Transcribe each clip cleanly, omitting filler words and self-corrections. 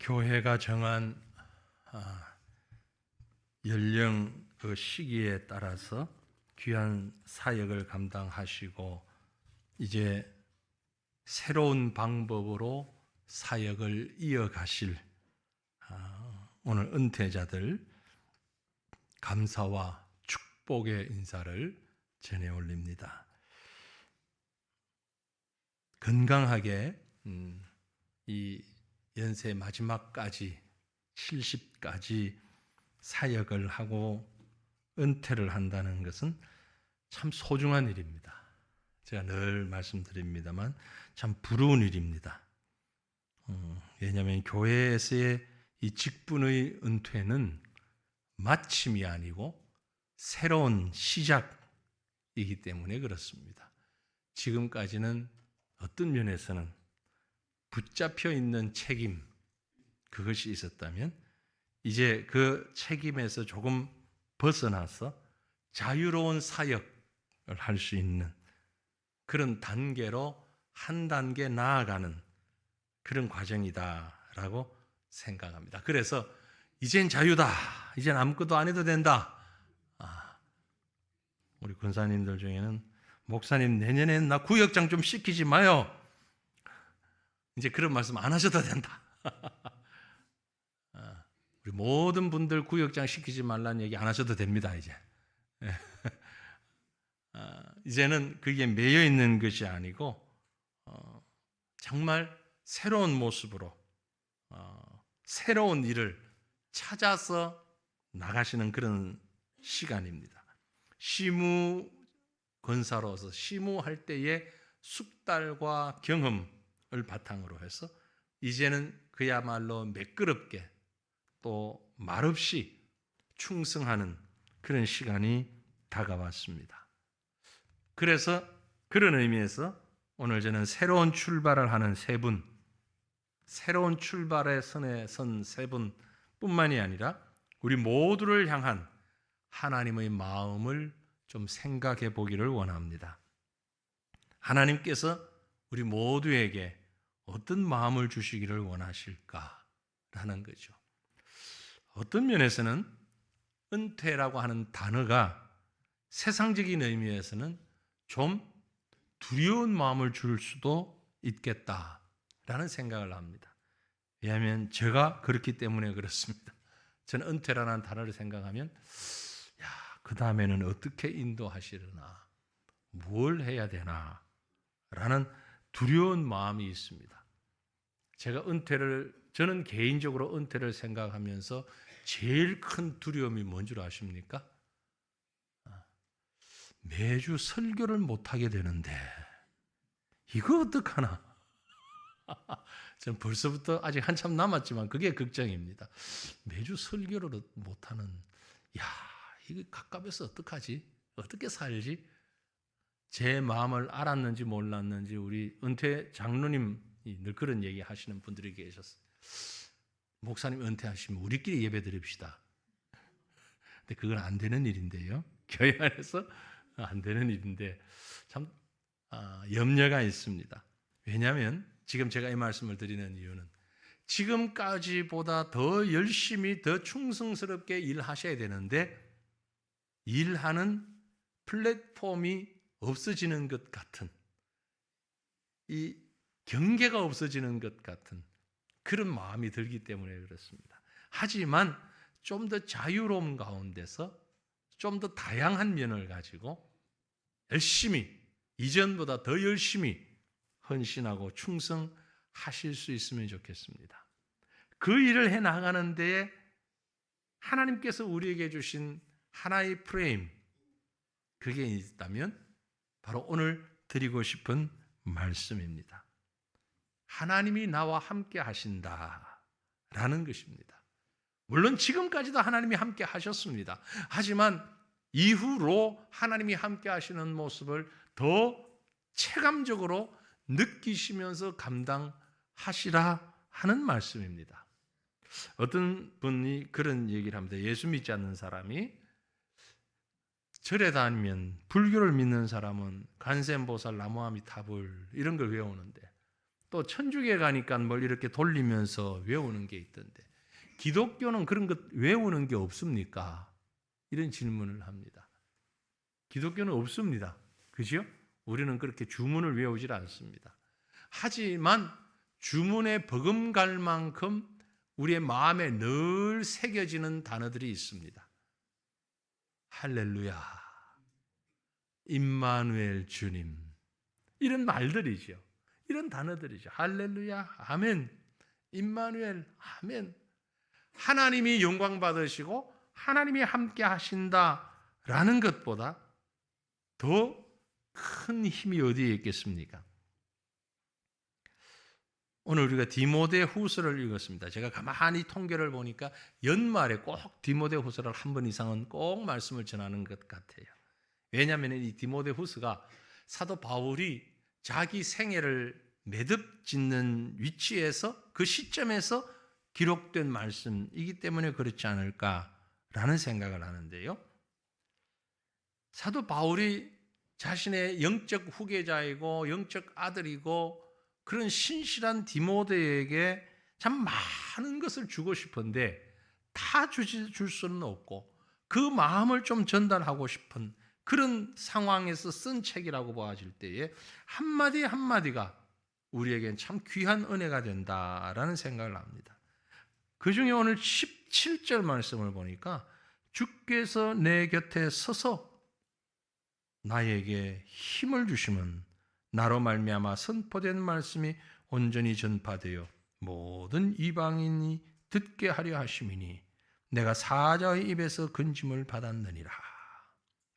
교회가 정한 연령 그 시기에 따라서 귀한 사역을 감당하시고 이제 새로운 방법으로 사역을 이어가실 오늘 은퇴자들 감사와 축복의 인사를 전해 올립니다. 건강하게 이 연세 마지막까지 70까지 사역을 하고 은퇴를 한다는 것은 참 소중한 일입니다. 제가 늘 말씀드립니다만 참 부러운 일입니다. 왜냐하면 교회에서의 이 직분의 은퇴는 마침이 아니고 새로운 시작이기 때문에 그렇습니다. 지금까지는 어떤 면에서는 붙잡혀 있는 책임, 그것이 있었다면 이제 그 책임에서 조금 벗어나서 자유로운 사역을 할 수 있는 그런 단계로 한 단계 나아가는 그런 과정이다라고 생각합니다. 그래서 이젠 자유다, 이젠 아무것도 안 해도 된다. 우리 권사님들 중에는 목사님 내년에는 나 구역장 좀 시키지 마요. 이제 그런 말씀 안 하셔도 된다. 우리 모든 분들 구역장 시키지 말라는 얘기 안 하셔도 됩니다. 이제 이제는 그게 매여 있는 것이 아니고 정말 새로운 모습으로 새로운 일을 찾아서 나가시는 그런 시간입니다. 시무 권사로서 시무할 때의 숙달과 경험을 바탕으로 해서 이제는 그야말로 매끄럽게 또 말없이 충성하는 그런 시간이 다가왔습니다. 그래서 그런 의미에서 오늘 저는 새로운 출발을 하는 세 분, 새로운 출발의 선에 선 세 분뿐만이 아니라 우리 모두를 향한 하나님의 마음을 좀 생각해 보기를 원합니다. 하나님께서 우리 모두에게 어떤 마음을 주시기를 원하실까라는 거죠. 어떤 면에서는 은퇴라고 하는 단어가 세상적인 의미에서는 좀 두려운 마음을 줄 수도 있겠다라는 생각을 합니다. 왜냐하면 제가 그렇기 때문에 그렇습니다. 저는 은퇴라는 단어를 생각하면 그 다음에는 어떻게 인도하시려나, 뭘 해야 되나 라는 두려운 마음이 있습니다. 저는 개인적으로 은퇴를 생각하면서 제일 큰 두려움이 뭔 줄 아십니까? 매주 설교를 못하게 되는데 이거 어떡하나? 저는 벌써부터 아직 한참 남았지만 그게 걱정입니다. 매주 설교를 못하는, 이거 갑갑해서 어떡하지? 어떻게 살지? 제 마음을 알았는지 몰랐는지 우리 은퇴 장로님이 늘 그런 얘기 하시는 분들이 계셨어요. 목사님 은퇴하시면 우리끼리 예배 드립시다. 근데 그건 안 되는 일인데요. 교회 안에서 안 되는 일인데 참 염려가 있습니다. 왜냐하면 지금 제가 이 말씀을 드리는 이유는 지금까지보다 더 열심히 더 충성스럽게 일하셔야 되는데 일하는 플랫폼이 없어지는 것 같은, 이 경계가 없어지는 것 같은 그런 마음이 들기 때문에 그렇습니다. 하지만 좀 더 자유로움 가운데서 좀 더 다양한 면을 가지고 열심히, 이전보다 더 열심히 헌신하고 충성하실 수 있으면 좋겠습니다. 그 일을 해 나가는 데에 하나님께서 우리에게 주신 하나의 프레임, 그게 있다면 바로 오늘 드리고 싶은 말씀입니다. 하나님이 나와 함께 하신다라는 것입니다. 물론 지금까지도 하나님이 함께 하셨습니다. 하지만 이후로 하나님이 함께 하시는 모습을 더 체감적으로 느끼시면서 감당하시라 하는 말씀입니다. 어떤 분이 그런 얘기를 합니다. 예수 믿지 않는 사람이 절에 다니면 불교를 믿는 사람은 관세음보살 나무아미타불 이런 걸 외우는데 또 천주교에 가니까 뭘 이렇게 돌리면서 외우는 게 있던데 기독교는 그런 것 외우는 게 없습니까? 이런 질문을 합니다. 기독교는 없습니다. 그죠? 우리는 그렇게 주문을 외우질 않습니다. 하지만 주문에 버금갈 만큼 우리의 마음에 늘 새겨지는 단어들이 있습니다. 할렐루야, 임마누엘 주님, 이런 말들이죠. 이런 단어들이죠. 할렐루야, 아멘, 임마누엘, 아멘. 하나님이 영광 받으시고 하나님이 함께 하신다라는 것보다 더 큰 힘이 어디에 있겠습니까? 오늘 우리가 디모데후서를 읽었습니다. 제가 가만히 통계를 보니까 연말에 꼭 디모데후서를 한 번 이상은 꼭 말씀을 전하는 것 같아요. 왜냐하면 이 디모데후서가 사도 바울이 자기 생애를 매듭 짓는 위치에서 그 시점에서 기록된 말씀이기 때문에 그렇지 않을까라는 생각을 하는데요. 사도 바울이 자신의 영적 후계자이고 영적 아들이고 그런 신실한 디모데에게 참 많은 것을 주고 싶은데 다 줄 수는 없고 그 마음을 좀 전달하고 싶은 그런 상황에서 쓴 책이라고 보아질 때에 한마디 한마디가 우리에겐 참 귀한 은혜가 된다라는 생각을 합니다. 그중에 오늘 17절 말씀을 보니까 주께서 내 곁에 서서 나에게 힘을 주시면 나로 말미암아 선포된 말씀이 온전히 전파되어 모든 이방인이 듣게 하려 하심이니 내가 사자의 입에서 건짐을 받았느니라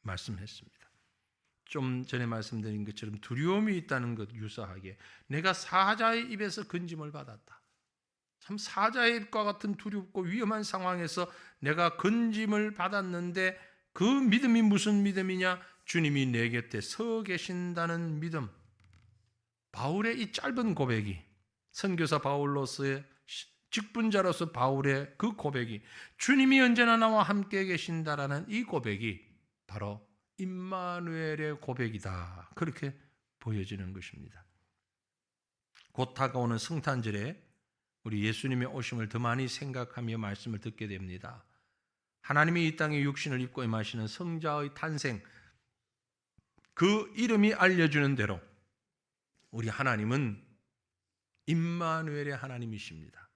말씀했습니다. 좀 전에 말씀드린 것처럼 두려움이 있다는 것 유사하게 내가 사자의 입에서 건짐을 받았다. 참 사자의 입과 같은 두렵고 위험한 상황에서 내가 건짐을 받았는데 그 믿음이 무슨 믿음이냐? 주님이 내 곁에 서 계신다는 믿음. 바울의 이 짧은 고백이 선교사 바울로서의 직분자로서 바울의 그 고백이 주님이 언제나 나와 함께 계신다라는 이 고백이 바로 임마누엘의 고백이다. 그렇게 보여지는 것입니다. 곧 다가오는 성탄절에 우리 예수님의 오심을 더 많이 생각하며 말씀을 듣게 됩니다. 하나님이 이 땅에 육신을 입고 임하시는 성자의 탄생, 그 이름이 알려주는 대로 우리 하나님은 임마누엘의 하나님이십니다.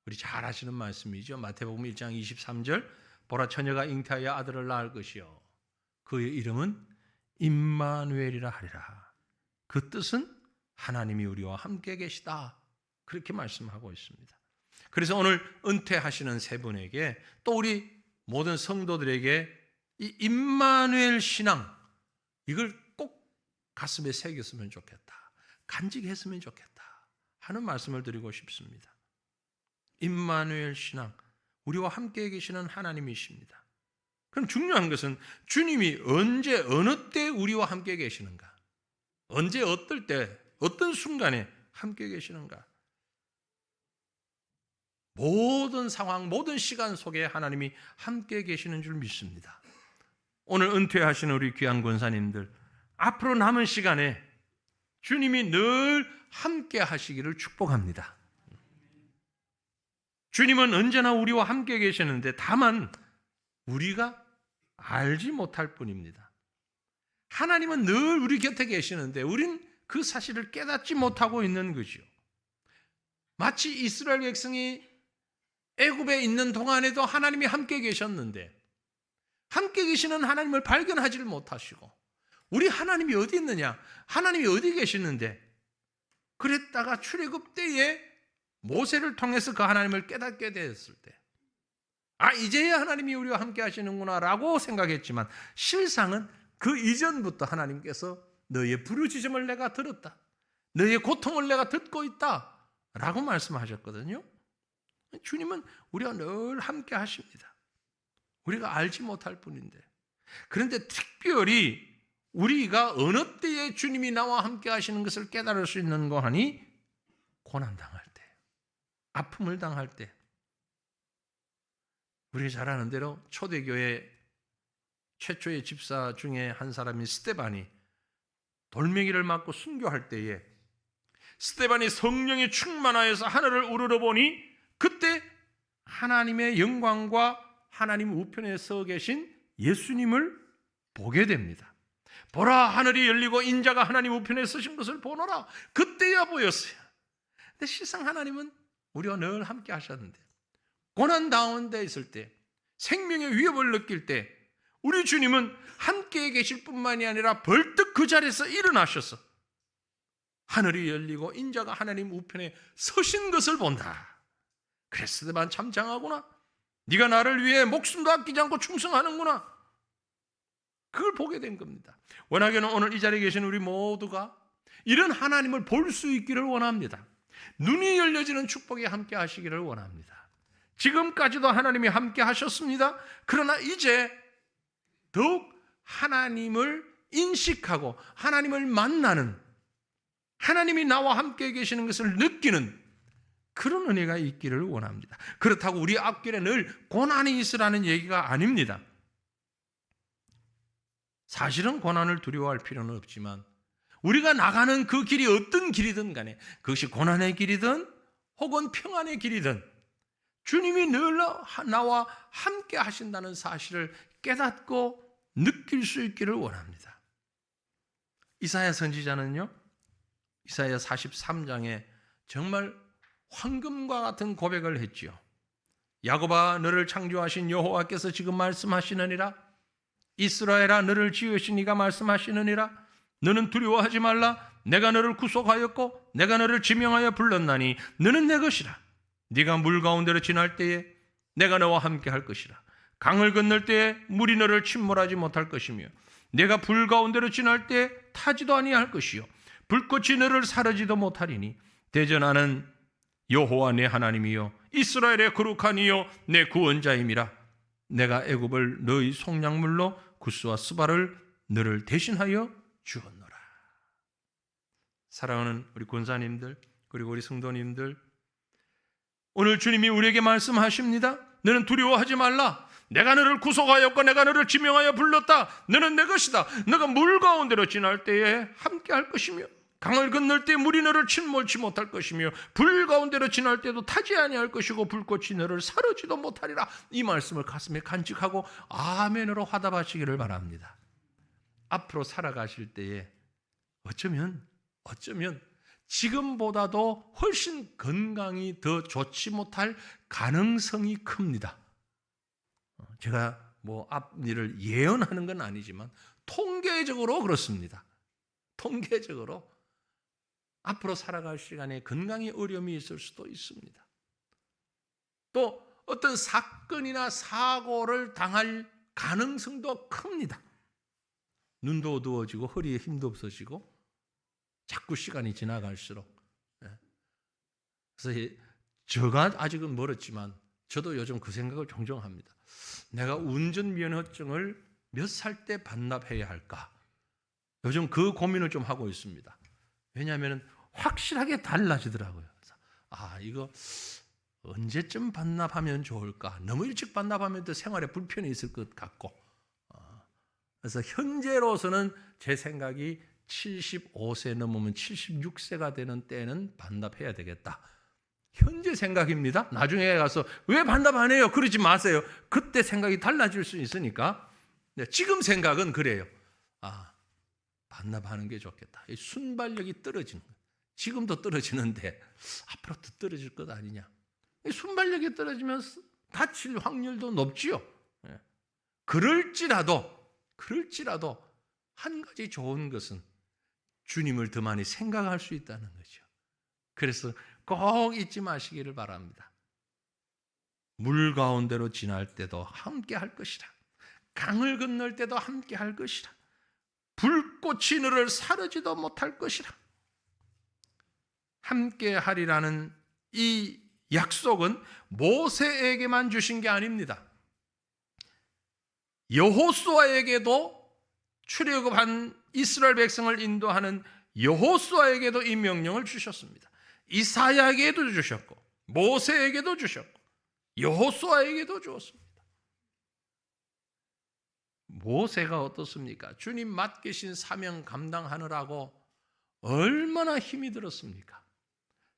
우리 잘 아시는 말씀이죠. 마태복음 1장 23절 보라 처녀가 잉태하여 아들을 낳을 것이요 그의 이름은 임마누엘이라 하리라. 그 뜻은 하나님이 우리와 함께 계시다. 그렇게 말씀하고 있습니다. 그래서 오늘 은퇴하시는 세 분에게 또 우리 모든 성도들에게 이 임마누엘 신앙 이걸 꼭 가슴에 새겼으면 좋겠다. 간직했으면 좋겠다 하는 말씀을 드리고 싶습니다. 임마누엘 신앙, 우리와 함께 계시는 하나님이십니다. 그럼 중요한 것은 주님이 언제 어느 때 우리와 함께 계시는가? 언제 어떨 때 어떤 순간에 함께 계시는가? 모든 상황, 모든 시간 속에 하나님이 함께 계시는 줄 믿습니다. 오늘 은퇴하시는 우리 귀한 권사님들, 앞으로 남은 시간에 주님이 늘 함께 하시기를 축복합니다. 주님은 언제나 우리와 함께 계시는데 다만 우리가 알지 못할 뿐입니다. 하나님은 늘 우리 곁에 계시는데 우린 그 사실을 깨닫지 못하고 있는 거죠. 마치 이스라엘 백성이 애굽에 있는 동안에도 하나님이 함께 계셨는데 함께 계시는 하나님을 발견하지를 못하시고 우리 하나님이 어디 있느냐? 하나님이 어디 계시는데? 그랬다가 출애굽 때에 모세를 통해서 그 하나님을 깨닫게 되었을 때 이제야 하나님이 우리와 함께 하시는구나 라고 생각했지만 실상은 그 이전부터 하나님께서 너의 부르짖음을 내가 들었다. 너의 고통을 내가 듣고 있다 라고 말씀하셨거든요. 주님은 우리와 늘 함께 하십니다. 우리가 알지 못할 뿐인데 그런데 특별히 우리가 어느 때에 주님이 나와 함께 하시는 것을 깨달을 수 있는 거 하니 고난당할 때, 아픔을 당할 때. 우리가 잘 아는 대로 초대교회 최초의 집사 중에 한 사람인 스데반이 돌멩이를 맞고 순교할 때에 스데반이 성령에 충만하여서 하늘을 우러러보니 그때 하나님의 영광과 하나님 우편에 서 계신 예수님을 보게 됩니다. 보라, 하늘이 열리고 인자가 하나님 우편에 서신 것을 보노라. 그때야 보였어요. 근데 실상 하나님은 우리와 늘 함께 하셨는데, 고난 가운데 있을 때, 생명의 위협을 느낄 때 우리 주님은 함께 계실 뿐만이 아니라 벌떡 그 자리에서 일어나셔서 하늘이 열리고 인자가 하나님 우편에 서신 것을 본다. 그랬으면 참 장하구나. 네가 나를 위해 목숨도 아끼지 않고 충성하는구나. 그걸 보게 된 겁니다. 워낙에는 오늘 이 자리에 계신 우리 모두가 이런 하나님을 볼 수 있기를 원합니다. 눈이 열려지는 축복에 함께 하시기를 원합니다. 지금까지도 하나님이 함께 하셨습니다. 그러나 이제 더욱 하나님을 인식하고 하나님을 만나는, 하나님이 나와 함께 계시는 것을 느끼는 그런 은혜가 있기를 원합니다. 그렇다고 우리 앞길에 늘 고난이 있으라는 얘기가 아닙니다. 사실은 고난을 두려워할 필요는 없지만 우리가 나가는 그 길이 어떤 길이든 간에, 그것이 고난의 길이든 혹은 평안의 길이든 주님이 늘 나와 함께 하신다는 사실을 깨닫고 느낄 수 있기를 원합니다. 이사야 선지자는요, 이사야 43장에 정말 황금과 같은 고백을 했지요. 야곱아, 너를 창조하신 여호와께서 지금 말씀하시느니라. 이스라엘아, 너를 지으신 이가 말씀하시느니라. 너는 두려워하지 말라. 내가 너를 구속하였고 내가 너를 지명하여 불렀나니 너는 내 것이라. 네가 물 가운데로 지날 때에 내가 너와 함께 할 것이라. 강을 건널 때에 물이 너를 침몰하지 못할 것이며 내가 불 가운데로 지날 때에 타지도 아니할 것이요 불꽃이 너를 사르지도 못하리니 대전하는 여호와 내 하나님이요 이스라엘의 거룩한 이요 내 구원자임이라. 내가 애굽을 너희 속량물로 구스와 스바를 너를 대신하여 주었노라. 사랑하는 우리 권사님들, 그리고 우리 성도님들, 오늘 주님이 우리에게 말씀하십니다. 너는 두려워하지 말라. 내가 너를 구속하였고 내가 너를 지명하여 불렀다. 너는 내 것이다. 너가 물 가운데로 지날 때에 함께 할 것이며 강을 건널 때 물이 너를 침몰치 못할 것이며 불 가운데로 지날 때도 타지 아니할 것이고 불꽃이 너를 사르지도 못하리라. 이 말씀을 가슴에 간직하고 아멘으로 화답하시기를 바랍니다. 앞으로 살아가실 때에 어쩌면 지금보다도 훨씬 건강이 더 좋지 못할 가능성이 큽니다. 제가 앞일을 예언하는 건 아니지만 통계적으로 그렇습니다. 통계적으로 앞으로 살아갈 시간에 건강에 어려움이 있을 수도 있습니다. 또 어떤 사건이나 사고를 당할 가능성도 큽니다. 눈도 어두워지고 허리에 힘도 없어지고 자꾸 시간이 지나갈수록. 그래서 저가 아직은 멀었지만 저도 요즘 그 생각을 종종 합니다. 내가 운전면허증을 몇 살 때 반납해야 할까? 요즘 그 고민을 좀 하고 있습니다. 왜냐하면 확실하게 달라지더라고요. 그래서 이거 언제쯤 반납하면 좋을까? 너무 일찍 반납하면 또 생활에 불편이 있을 것 같고. 그래서 현재로서는 제 생각이 75세 넘으면 76세가 되는 때는 반납해야 되겠다. 현재 생각입니다. 나중에 가서 왜 반납 안 해요? 그러지 마세요. 그때 생각이 달라질 수 있으니까. 지금 생각은 그래요. 반납하는 게 좋겠다. 순발력이 떨어지는 거예요. 지금도 떨어지는데 앞으로 더 떨어질 것 아니냐. 순발력이 떨어지면 다칠 확률도 높지요. 그럴지라도 한 가지 좋은 것은 주님을 더 많이 생각할 수 있다는 거죠. 그래서 꼭 잊지 마시기를 바랍니다. 물 가운데로 지날 때도 함께 할 것이라. 강을 건널 때도 함께 할 것이라. 불꽃이 너를 사르지도 못할 것이라. 함께 하리라는 이 약속은 모세에게만 주신 게 아닙니다. 여호수아에게도, 출애굽한 이스라엘 백성을 인도하는 여호수아에게도 이 명령을 주셨습니다. 이사야에게도 주셨고 모세에게도 주셨고 여호수아에게도 주었습니다. 모세가 어떻습니까? 주님 맡기신 사명 감당하느라고 얼마나 힘이 들었습니까?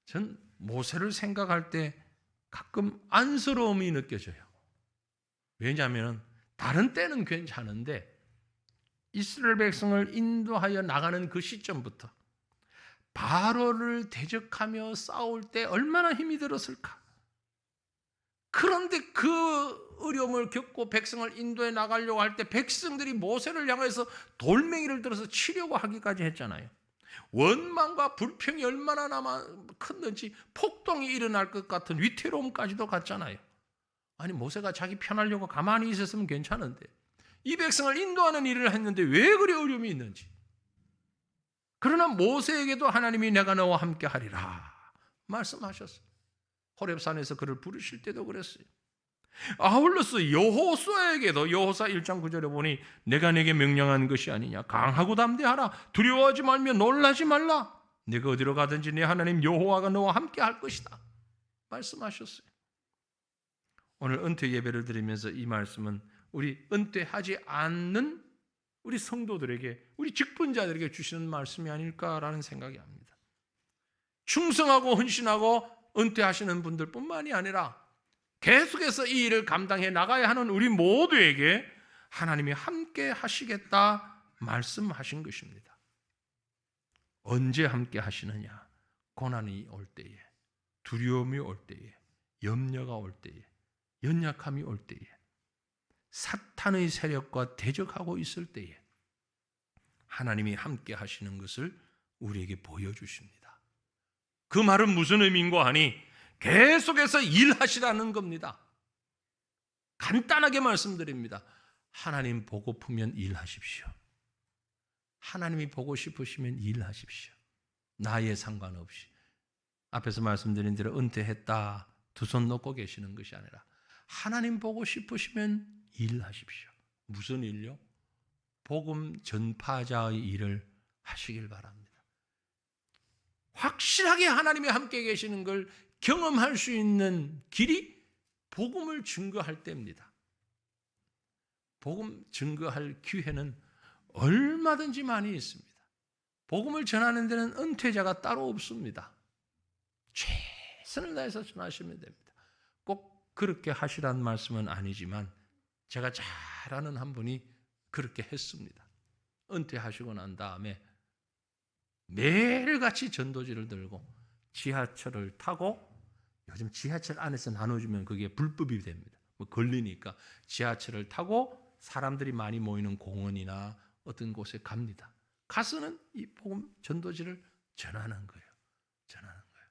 전 모세를 생각할 때 가끔 안쓰러움이 느껴져요. 왜냐하면 다른 때는 괜찮은데 이스라엘 백성을 인도하여 나가는 그 시점부터 바로를 대적하며 싸울 때 얼마나 힘이 들었을까. 그런데 그 어려움을 겪고 백성을 인도해 나가려고 할 때 백성들이 모세를 향해서 돌멩이를 들어서 치려고 하기까지 했잖아요. 원망과 불평이 얼마나 컸는지 폭동이 일어날 것 같은 위태로움까지도 갔잖아요. 아니 모세가 자기 편하려고 가만히 있었으면 괜찮은데 이 백성을 인도하는 일을 했는데 왜 그리 어려움이 있는지. 그러나 모세에게도 하나님이 내가 너와 함께 하리라 말씀하셨어요. 호렙산에서 그를 부르실 때도 그랬어요. 아울러서 여호수아에게도 여호수아 1장 9절에 보니 내가 내게 명령한 것이 아니냐. 강하고 담대하라. 두려워하지 말며 놀라지 말라. 내가 어디로 가든지 내 하나님 여호와가 너와 함께 할 것이다 말씀하셨어요. 오늘 은퇴 예배를 드리면서 이 말씀은 우리 은퇴하지 않는 우리 성도들에게, 우리 직분자들에게 주시는 말씀이 아닐까라는 생각이 합니다. 충성하고 헌신하고 은퇴하시는 분들뿐만이 아니라 계속해서 이 일을 감당해 나가야 하는 우리 모두에게 하나님이 함께 하시겠다 말씀하신 것입니다. 언제 함께 하시느냐? 고난이 올 때에, 두려움이 올 때에, 염려가 올 때에, 연약함이 올 때에, 사탄의 세력과 대적하고 있을 때에 하나님이 함께 하시는 것을 우리에게 보여주십니다. 그 말은 무슨 의미인가 하니 계속해서 일하시라는 겁니다. 간단하게 말씀드립니다. 하나님 보고프면 일하십시오. 하나님이 보고 싶으시면 일하십시오. 나이에 상관없이. 앞에서 말씀드린 대로 은퇴했다 두 손 놓고 계시는 것이 아니라 하나님 보고 싶으시면 일하십시오. 무슨 일요? 복음 전파자의 일을 하시길 바랍니다. 확실하게 하나님이 함께 계시는 걸 경험할 수 있는 길이 복음을 증거할 때입니다. 복음 증거할 기회는 얼마든지 많이 있습니다. 복음을 전하는 데는 은퇴자가 따로 없습니다. 최선을 다해서 전하시면 됩니다. 꼭 그렇게 하시라는 말씀은 아니지만 제가 잘 아는 한 분이 그렇게 했습니다. 은퇴하시고 난 다음에 매일같이 전도지를 들고 지하철을 타고, 요즘 지하철 안에서 나눠주면 그게 불법이 됩니다. 걸리니까 지하철을 타고 사람들이 많이 모이는 공원이나 어떤 곳에 갑니다. 가서는 이 복음 전도지를 전하는 거예요. 전하는 거예요.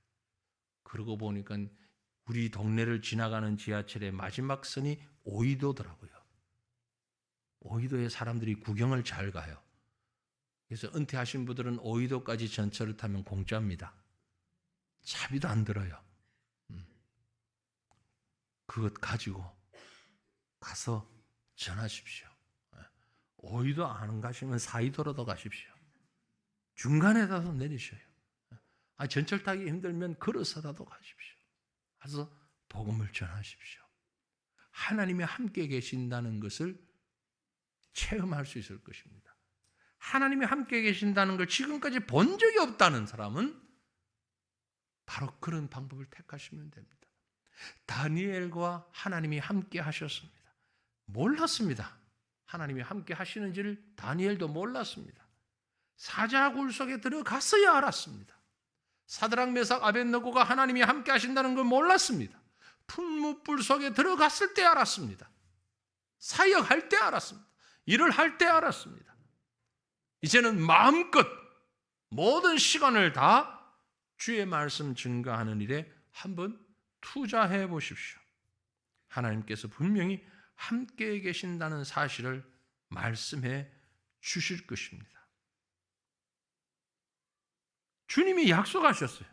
그러고 보니까 우리 동네를 지나가는 지하철의 마지막 선이 오이도더라고요. 오이도에 사람들이 구경을 잘 가요. 그래서 은퇴하신 분들은 오이도까지 전철을 타면 공짜입니다. 차비도 안 들어요. 그것 가지고 가서 전하십시오. 오이도 안 가시면 사이도로도 가십시오. 중간에다도 내리셔요. 전철 타기 힘들면 걸어서라도 가십시오. 가서 복음을 전하십시오. 하나님이 함께 계신다는 것을 체험할 수 있을 것입니다. 하나님이 함께 계신다는 걸 지금까지 본 적이 없다는 사람은 바로 그런 방법을 택하시면 됩니다. 다니엘과 하나님이 함께 하셨습니다. 몰랐습니다. 하나님이 함께 하시는지를 다니엘도 몰랐습니다. 사자굴 속에 들어갔어야 알았습니다. 사드락 메삭 아벳느고가 하나님이 함께 하신다는 걸 몰랐습니다. 풀무불 속에 들어갔을 때 알았습니다. 사역할 때 알았습니다. 일을 할 때 알았습니다. 이제는 마음껏 모든 시간을 다 주의 말씀 증거하는 일에 한번 투자해 보십시오. 하나님께서 분명히 함께 계신다는 사실을 말씀해 주실 것입니다. 주님이 약속하셨어요.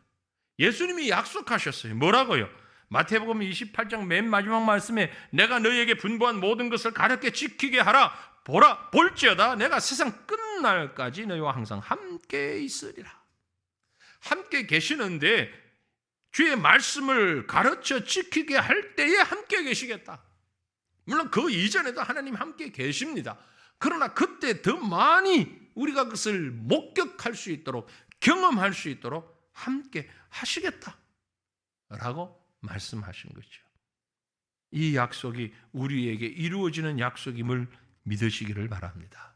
예수님이 약속하셨어요. 뭐라고요? 마태복음 28장 맨 마지막 말씀에 내가 너희에게 분부한 모든 것을 가볍게 지키게 하라. 보라, 볼지어다 내가 세상 끝날까지 너희와 항상 함께 있으리라. 함께 계시는데 주의 말씀을 가르쳐 지키게 할 때에 함께 계시겠다. 물론 그 이전에도 하나님 함께 계십니다. 그러나 그때 더 많이 우리가 그것을 목격할 수 있도록, 경험할 수 있도록 함께 하시겠다라고 말씀하신 거죠. 이 약속이 우리에게 이루어지는 약속임을 믿으시기를 바랍니다.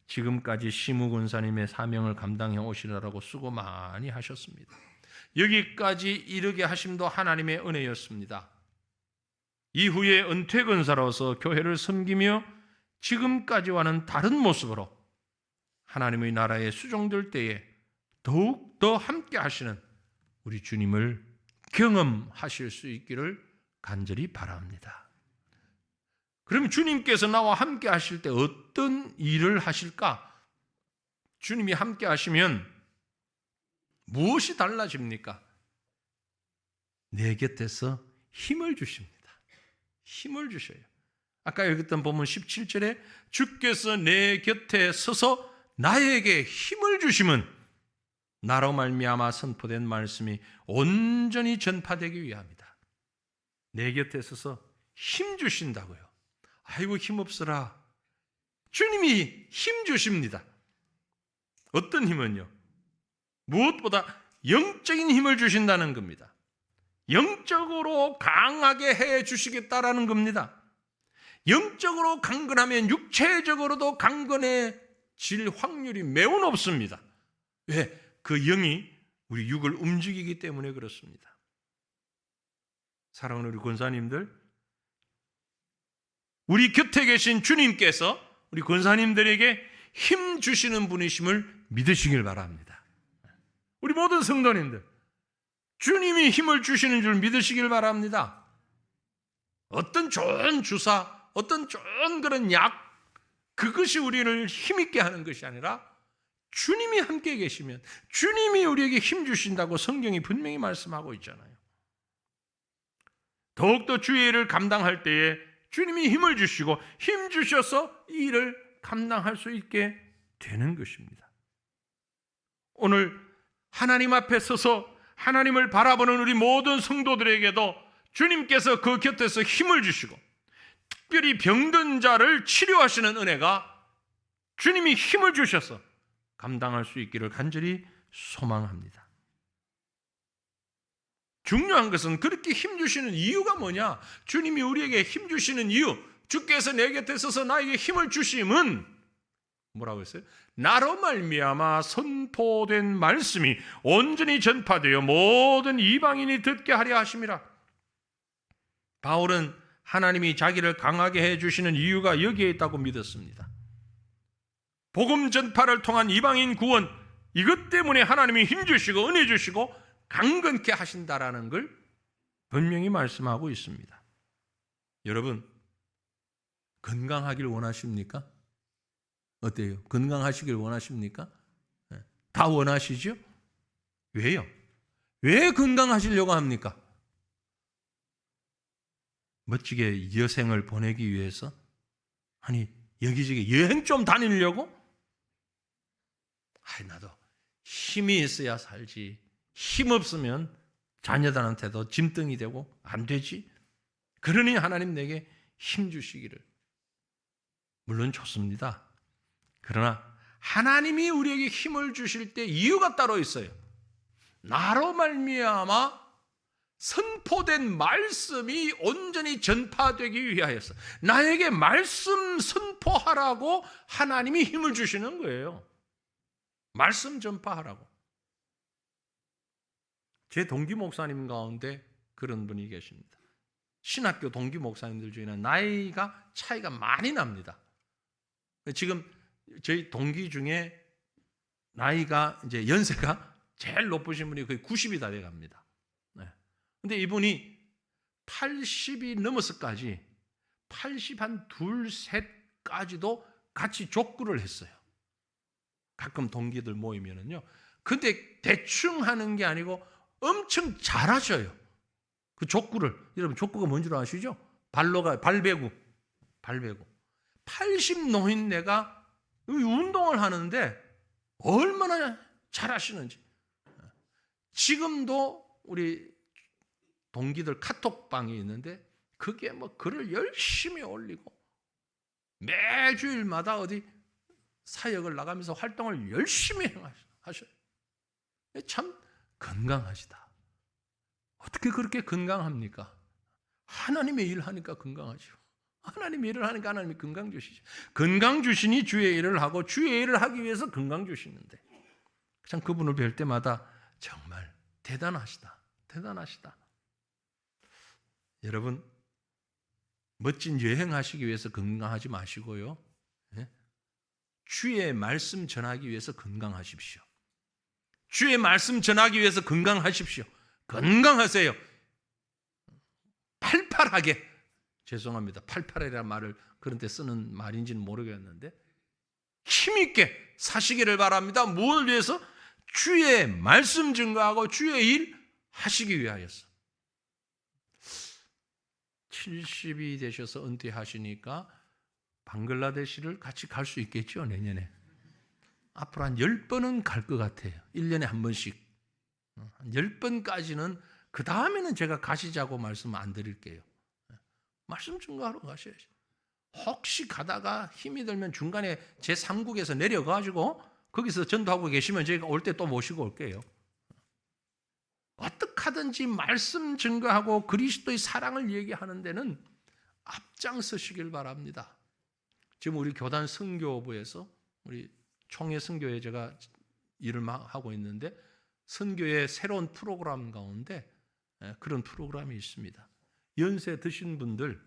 지금까지 시무 권사님의 사명을 감당해 오시느라고 수고 많이 하셨습니다. 여기까지 이르게 하심도 하나님의 은혜였습니다. 이후에 은퇴 권사로서 교회를 섬기며 지금까지와는 다른 모습으로 하나님의 나라에 수종될 때에 더욱 더 함께 하시는 우리 주님을 경험하실 수 있기를 간절히 바랍니다. 그럼 주님께서 나와 함께 하실 때 어떤 일을 하실까? 주님이 함께 하시면 무엇이 달라집니까? 내 곁에서 힘을 주십니다. 힘을 주셔요. 아까 읽었던 본문 17절에 주께서 내 곁에 서서 나에게 힘을 주심은 나로 말미암아 선포된 말씀이 온전히 전파되기 위함이다. 내 곁에 서서 힘 주신다고요. 아이고 힘없어라. 주님이 힘 주십니다. 어떤 힘은요? 무엇보다 영적인 힘을 주신다는 겁니다. 영적으로 강하게 해 주시겠다라는 겁니다. 영적으로 강건하면 육체적으로도 강건해질 확률이 매우 높습니다. 왜? 그 영이 우리 육을 움직이기 때문에 그렇습니다. 사랑하는 우리 권사님들, 우리 곁에 계신 주님께서 우리 권사님들에게 힘 주시는 분이심을 믿으시길 바랍니다. 우리 모든 성도님들, 주님이 힘을 주시는 줄 믿으시길 바랍니다. 어떤 좋은 주사, 어떤 좋은 그런 약, 그것이 우리를 힘있게 하는 것이 아니라 주님이 함께 계시면 주님이 우리에게 힘 주신다고 성경이 분명히 말씀하고 있잖아요. 더욱더 주의 일을 감당할 때에 주님이 힘을 주시고 힘 주셔서 이 일을 감당할 수 있게 되는 것입니다. 오늘 하나님 앞에 서서 하나님을 바라보는 우리 모든 성도들에게도 주님께서 그 곁에서 힘을 주시고 특별히 병든 자를 치료하시는 은혜가 주님이 힘을 주셔서 감당할 수 있기를 간절히 소망합니다. 중요한 것은 그렇게 힘 주시는 이유가 뭐냐? 주님이 우리에게 힘 주시는 이유, 주께서 내 곁에 서서 나에게 힘을 주심은 뭐라고 했어요? 나로 말미암아 선포된 말씀이 온전히 전파되어 모든 이방인이 듣게 하려 하심이라. 바울은 하나님이 자기를 강하게 해주시는 이유가 여기에 있다고 믿었습니다. 복음 전파를 통한 이방인 구원, 이것 때문에 하나님이 힘 주시고 은혜 주시고 강건케 하신다라는 걸 분명히 말씀하고 있습니다. 여러분, 건강하길 원하십니까? 어때요? 건강하시길 원하십니까? 다 원하시죠? 왜요? 왜 건강하시려고 합니까? 멋지게 여생을 보내기 위해서? 아니, 여기저기 여행 좀 다니려고? 나도 힘이 있어야 살지. 힘 없으면 자녀들한테도 짐덩이 되고 안 되지. 그러니 하나님 내게 힘 주시기를. 물론 좋습니다. 그러나 하나님이 우리에게 힘을 주실 때 이유가 따로 있어요. 나로 말미암아 선포된 말씀이 온전히 전파되기 위하여서 나에게 말씀 선포하라고 하나님이 힘을 주시는 거예요. 말씀 전파하라고. 제 동기 목사님 가운데 그런 분이 계십니다. 신학교 동기 목사님들 중에는 나이가 차이가 많이 납니다. 지금 저희 동기 중에 나이가 이제 연세가 제일 높으신 분이 거의 90이 다 돼갑니다. 근데 이분이 80이 넘어서까지 80 한 둘, 셋까지도 같이 족구를 했어요. 가끔 동기들 모이면은요. 근데 대충 하는 게 아니고 엄청 잘하셔요. 그 족구를. 여러분 족구가 뭔 줄 아시죠? 발배구. 80 노인네가 운동을 하는데 얼마나 잘하시는지. 지금도 우리 동기들 카톡방이 있는데 그게 뭐 글을 열심히 올리고 매주일마다 어디 사역을 나가면서 활동을 열심히 하셔요. 참 건강하시다. 어떻게 그렇게 건강합니까? 하나님의 일을 하니까 건강하죠. 하나님의 일을 하니까 하나님이 건강 주시죠. 건강 주시니 주의 일을 하고 주의 일을 하기 위해서 건강 주시는데 참 그분을 뵐 때마다 정말 대단하시다. 대단하시다. 여러분 멋진 여행하시기 위해서 건강하지 마시고요. 주의 말씀 전하기 위해서 건강하십시오. 주의 말씀 전하기 위해서 건강하십시오. 건강하세요. 팔팔하게. 죄송합니다. 팔팔이라는 말을 그런 데 쓰는 말인지는 모르겠는데 힘있게 사시기를 바랍니다. 무엇을 위해서? 주의 말씀 증거하고 주의 일 하시기 위하여서. 70이 되셔서 은퇴하시니까 방글라데시를 같이 갈 수 있겠죠, 내년에. 앞으로 한 10번은 갈 것 같아요. 1년에 한 번씩. 한 10번까지는 그 다음에는 제가 가시자고 말씀 안 드릴게요. 말씀 증거하러 가셔야죠. 혹시 가다가 힘이 들면 중간에 제3국에서 내려가지고 거기서 전도하고 계시면 저희가 올 때 또 모시고 올게요. 어떻게 하든지 말씀 증거하고 그리스도의 사랑을 얘기하는 데는 앞장서시길 바랍니다. 지금 우리 교단 선교부에서 우리 총회 선교회 제가 일을 하고 있는데 선교의 새로운 프로그램 가운데 그런 프로그램이 있습니다. 연세 드신 분들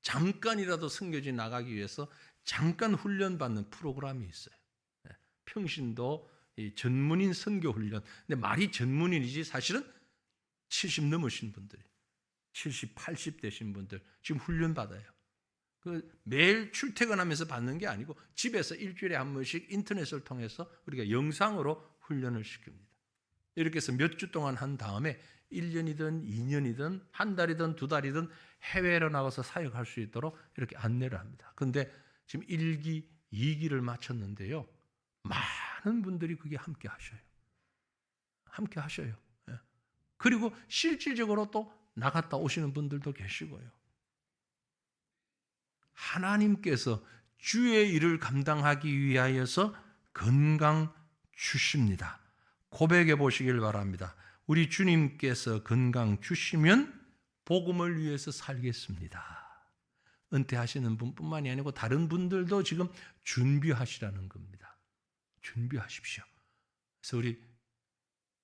잠깐이라도 선교지 나가기 위해서 잠깐 훈련받는 프로그램이 있어요. 평신도 전문인 선교 훈련. 근데 말이 전문인이지 사실은 70 넘으신 분들이 70, 80 되신 분들 지금 훈련 받아요. 매일 출퇴근하면서 받는 게 아니고 집에서 일주일에 한 번씩 인터넷을 통해서 우리가 영상으로 훈련을 시킵니다. 이렇게 해서 몇 주 동안 한 다음에 1년이든 2년이든 한 달이든 두 달이든 해외로 나가서 사역할 수 있도록 이렇게 안내를 합니다. 그런데 지금 1기, 2기를 마쳤는데요. 많은 분들이 그게 함께 하셔요. 함께 하셔요. 그리고 실질적으로 또 나갔다 오시는 분들도 계시고요. 하나님께서 주의 일을 감당하기 위하여서 건강 주십니다. 고백해 보시길 바랍니다. 우리 주님께서 건강 주시면 복음을 위해서 살겠습니다. 은퇴하시는 분뿐만이 아니고 다른 분들도 지금 준비하시라는 겁니다. 준비하십시오. 그래서 우리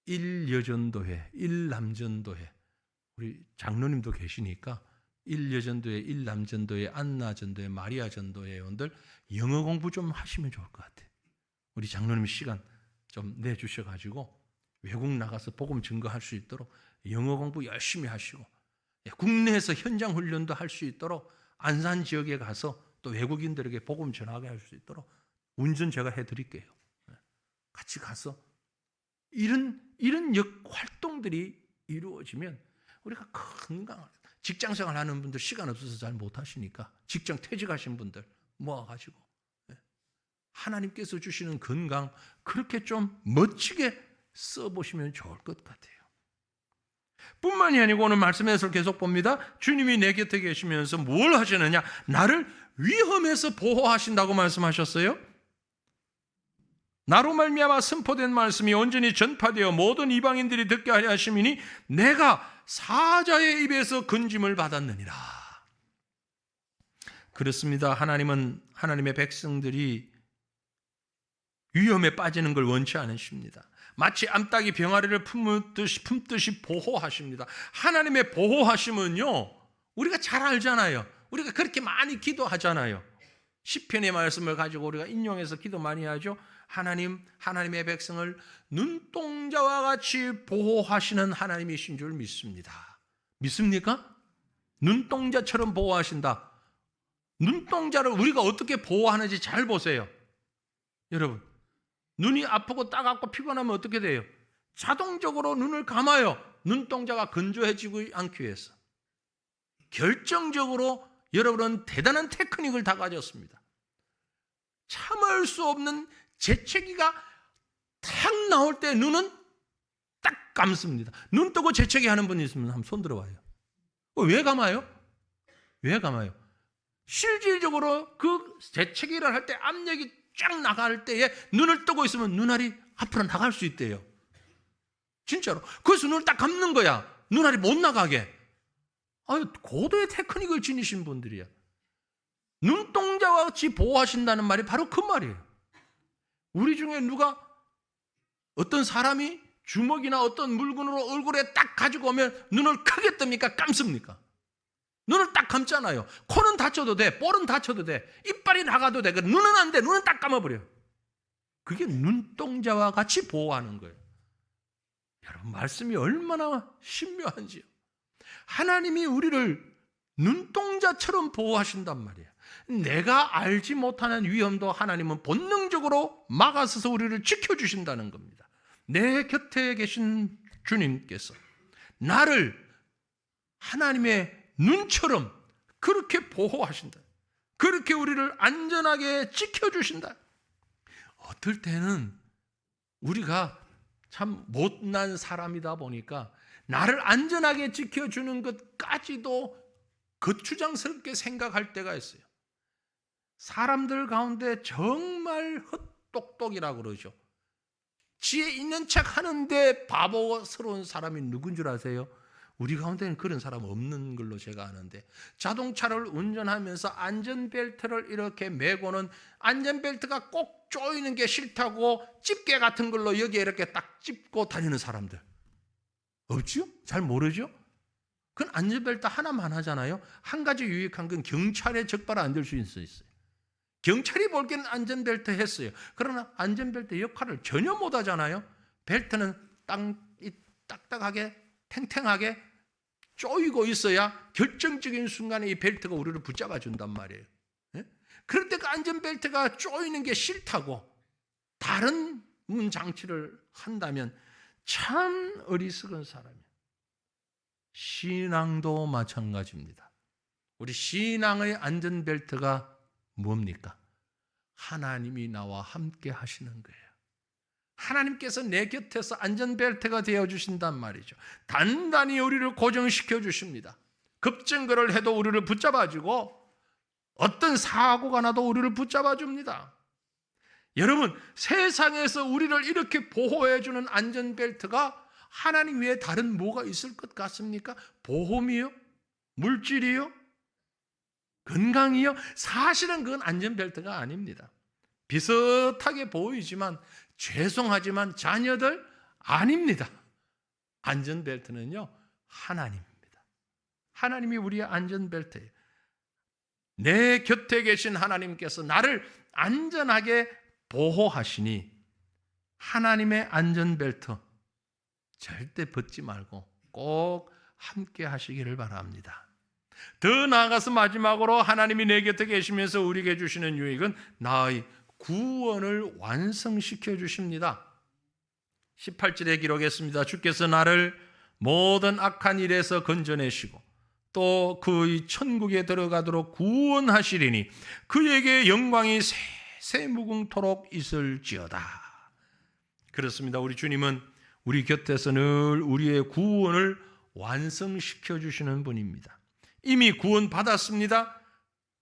1여전도회, 1남전도회 우리 장로님도 계시니까 1여전도회, 1남전도회, 안나전도회, 마리아전도회 회원들 영어 공부 좀 하시면 좋을 것 같아요. 우리 장로님 시간 좀 내주셔가지고 외국 나가서 복음 증거할 수 있도록 영어 공부 열심히 하시고 국내에서 현장 훈련도 할 수 있도록 안산 지역에 가서 또 외국인들에게 복음 전하게 할 수 있도록 운전 제가 해드릴게요. 같이 가서 이런 활동들이 이루어지면 우리가 건강한 직장생활 하는 분들 시간 없어서 잘 못하시니까 직장 퇴직하신 분들 모아가지고 하나님께서 주시는 건강 그렇게 좀 멋지게 써보시면 좋을 것 같아요. 뿐만이 아니고 오늘 말씀에서 계속 봅니다. 주님이 내 곁에 계시면서 뭘 하시느냐? 나를 위험에서 보호하신다고 말씀하셨어요. 나로 말미암아 선포된 말씀이 온전히 전파되어 모든 이방인들이 듣게 하려 하심이니 내가 사자의 입에서 건짐을 받았느니라. 그렇습니다. 하나님은 하나님의 백성들이 위험에 빠지는 걸 원치 않으십니다. 마치 암탉이 병아리를 품듯이 보호하십니다. 하나님의 보호하심은요, 우리가 잘 알잖아요. 우리가 그렇게 많이 기도하잖아요. 시편의 말씀을 가지고 우리가 인용해서 기도 많이 하죠. 하나님의 백성을 눈동자와 같이 보호하시는 하나님이신 줄 믿습니다. 믿습니까? 눈동자처럼 보호하신다. 눈동자를 우리가 어떻게 보호하는지 잘 보세요. 여러분, 눈이 아프고 따갑고 피곤하면 어떻게 돼요? 자동적으로 눈을 감아요. 눈동자가 건조해지지 않기 위해서. 결정적으로 여러분은 대단한 테크닉을 다 가졌습니다. 참을 수 없는 재채기가 탁 나올 때 눈은 딱 감습니다. 눈 뜨고 재채기 하는 분이 있으면 한번 손 들어봐요. 왜 감아요? 왜 감아요? 실질적으로 그 재채기를 할 때 압력이 쫙 나갈 때에 눈을 뜨고 있으면 눈알이 앞으로 나갈 수 있대요. 진짜로. 그래서 눈을 딱 감는 거야. 눈알이 못 나가게. 아유, 고도의 테크닉을 지니신 분들이야. 눈동자와 같이 보호하신다는 말이 바로 그 말이에요. 우리 중에 누가 어떤 사람이 주먹이나 어떤 물건으로 얼굴에 딱 가지고 오면 눈을 크게 뜹니까? 감습니까? 눈을 딱 감잖아요. 코는 다쳐도 돼. 볼은 다쳐도 돼. 이빨이 나가도 돼. 눈은 안 돼. 눈은 딱 감아버려. 그게 눈동자와 같이 보호하는 거예요. 여러분, 말씀이 얼마나 신묘한지요. 하나님이 우리를 눈동자처럼 보호하신단 말이에요. 내가 알지 못하는 위험도 하나님은 본능적으로 막아서서 우리를 지켜주신다는 겁니다. 내 곁에 계신 주님께서 나를 하나님의 눈처럼 그렇게 보호하신다. 그렇게 우리를 안전하게 지켜주신다. 어떨 때는 우리가 참 못난 사람이다 보니까 나를 안전하게 지켜주는 것까지도 거추장스럽게 생각할 때가 있어요. 사람들 가운데 정말 헛똑똑이라고 그러죠. 지혜 있는 척 하는데 바보스러운 사람이 누군 줄 아세요? 우리 가운데는 그런 사람 없는 걸로 제가 아는데, 자동차를 운전하면서 안전벨트를 이렇게 매고는 안전벨트가 꼭 조이는 게 싫다고 집게 같은 걸로 여기에 이렇게 딱 찝고 다니는 사람들 없죠? 잘 모르죠? 그건 안전벨트 하나만 하잖아요. 한 가지 유익한 건 경찰에 적발 안 될 수 있어요. 경찰이 볼게는 안전벨트 했어요. 그러나 안전벨트 역할을 전혀 못 하잖아요. 벨트는 딱딱하게 탱탱하게 조이고 있어야 결정적인 순간에 이 벨트가 우리를 붙잡아 준단 말이에요. 그럴 때 그 안전벨트가 조이는 게 싫다고 다른 장치를 한다면 참 어리석은 사람이에요. 신앙도 마찬가지입니다. 우리 신앙의 안전벨트가 뭡니까? 하나님이 나와 함께 하시는 거예요. 하나님께서 내 곁에서 안전벨트가 되어주신단 말이죠. 단단히 우리를 고정시켜 주십니다. 급증거를 해도 우리를 붙잡아주고 어떤 사고가 나도 우리를 붙잡아 줍니다. 여러분, 세상에서 우리를 이렇게 보호해주는 안전벨트가 하나님 외에 다른 뭐가 있을 것 같습니까? 보험이요? 물질이요? 건강이요? 사실은 그건 안전벨트가 아닙니다. 비슷하게 보이지만 죄송하지만 자녀들 아닙니다. 안전벨트는요, 하나님입니다. 하나님이 우리의 안전벨트예요. 내 곁에 계신 하나님께서 나를 안전하게 보호하시니 하나님의 안전벨트 절대 벗지 말고 꼭 함께 하시기를 바랍니다. 더 나아가서 마지막으로 하나님이 내 곁에 계시면서 우리에게 주시는 유익은 나의 구원을 완성시켜 주십니다. 18절에 기록했습니다. 주께서 나를 모든 악한 일에서 건져내시고 또 그의 천국에 들어가도록 구원하시리니 그에게 영광이 세무궁토록 있을지어다. 그렇습니다. 우리 주님은 우리 곁에서 늘 우리의 구원을 완성시켜 주시는 분입니다. 이미 구원 받았습니다.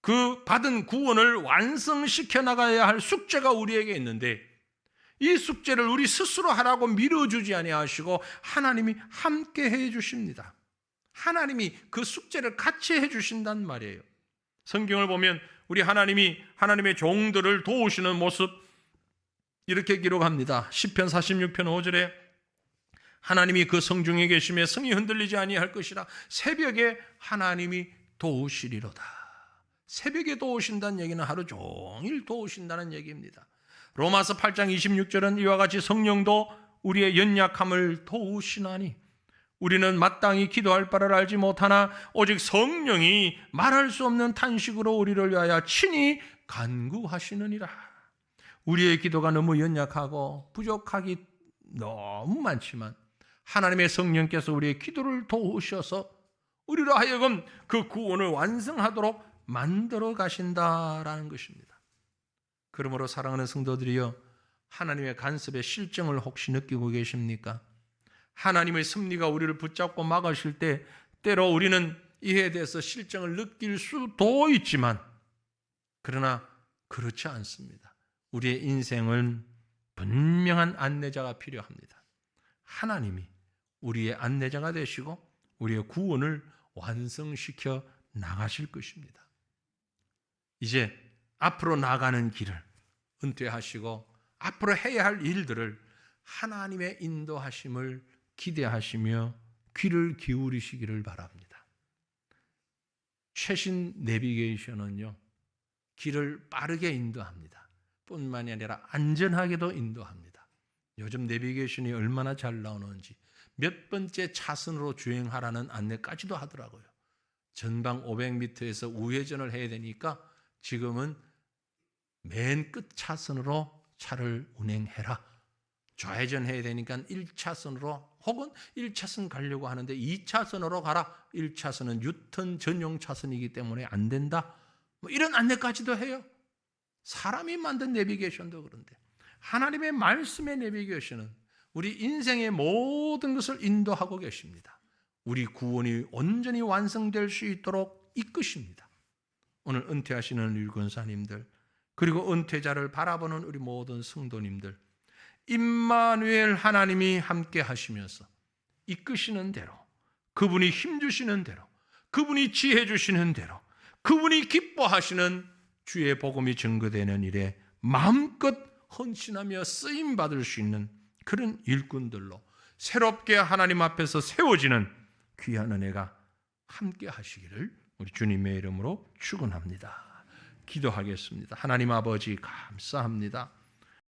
그 받은 구원을 완성시켜 나가야 할 숙제가 우리에게 있는데 이 숙제를 우리 스스로 하라고 밀어주지 아니하시고 하나님이 함께 해 주십니다. 하나님이 그 숙제를 같이 해 주신단 말이에요. 성경을 보면 우리 하나님이 하나님의 종들을 도우시는 모습 이렇게 기록합니다. 시편 46편 5절에 하나님이 그 성중에 계시며 성이 흔들리지 아니할 것이라 새벽에 하나님이 도우시리로다. 새벽에 도우신다는 얘기는 하루 종일 도우신다는 얘기입니다. 로마서 8장 26절은 이와 같이 성령도 우리의 연약함을 도우시나니 우리는 마땅히 기도할 바를 알지 못하나 오직 성령이 말할 수 없는 탄식으로 우리를 위하여 친히 간구하시느니라. 우리의 기도가 너무 연약하고 부족하기 너무 많지만 하나님의 성령께서 우리의 기도를 도우셔서 우리로 하여금 그 구원을 완성하도록 만들어 가신다라는 것입니다. 그러므로 사랑하는 성도들이여, 하나님의 간섭의 실정을 혹시 느끼고 계십니까? 하나님의 섭리가 우리를 붙잡고 막으실 때 때로 우리는 이에 대해서 실정을 느낄 수도 있지만 그러나 그렇지 않습니다. 우리의 인생은 분명한 안내자가 필요합니다. 하나님이 우리의 안내자가 되시고 우리의 구원을 완성시켜 나가실 것입니다. 이제 앞으로 나가는 길을 은퇴하시고 앞으로 해야 할 일들을 하나님의 인도하심을 기대하시며 귀를 기울이시기를 바랍니다. 최신 내비게이션은요, 길을 빠르게 인도합니다. 뿐만이 아니라 안전하게도 인도합니다. 요즘 내비게이션이 얼마나 잘 나오는지 몇 번째 차선으로 주행하라는 안내까지도 하더라고요. 전방 500m에서 우회전을 해야 되니까 지금은 맨 끝 차선으로 차를 운행해라. 좌회전해야 되니까 1차선으로 혹은 1차선 가려고 하는데 2차선으로 가라. 1차선은 유턴 전용 차선이기 때문에 안 된다. 뭐 이런 안내까지도 해요. 사람이 만든 내비게이션도 그런데 하나님의 말씀의 내비게이션은 우리 인생의 모든 것을 인도하고 계십니다. 우리 구원이 온전히 완성될 수 있도록 이끄십니다. 오늘 은퇴하시는 우리 권사님들 그리고 은퇴자를 바라보는 우리 모든 성도님들 임마누엘 하나님이 함께 하시면서 이끄시는 대로 그분이 힘주시는 대로 그분이 지혜 주시는 대로 그분이 기뻐하시는 주의 복음이 증거되는 일에 마음껏 헌신하며 쓰임받을 수 있는 그런 일꾼들로 새롭게 하나님 앞에서 세워지는 귀한 은혜가 함께 하시기를 우리 주님의 이름으로 축원합니다. 기도하겠습니다. 하나님 아버지 감사합니다.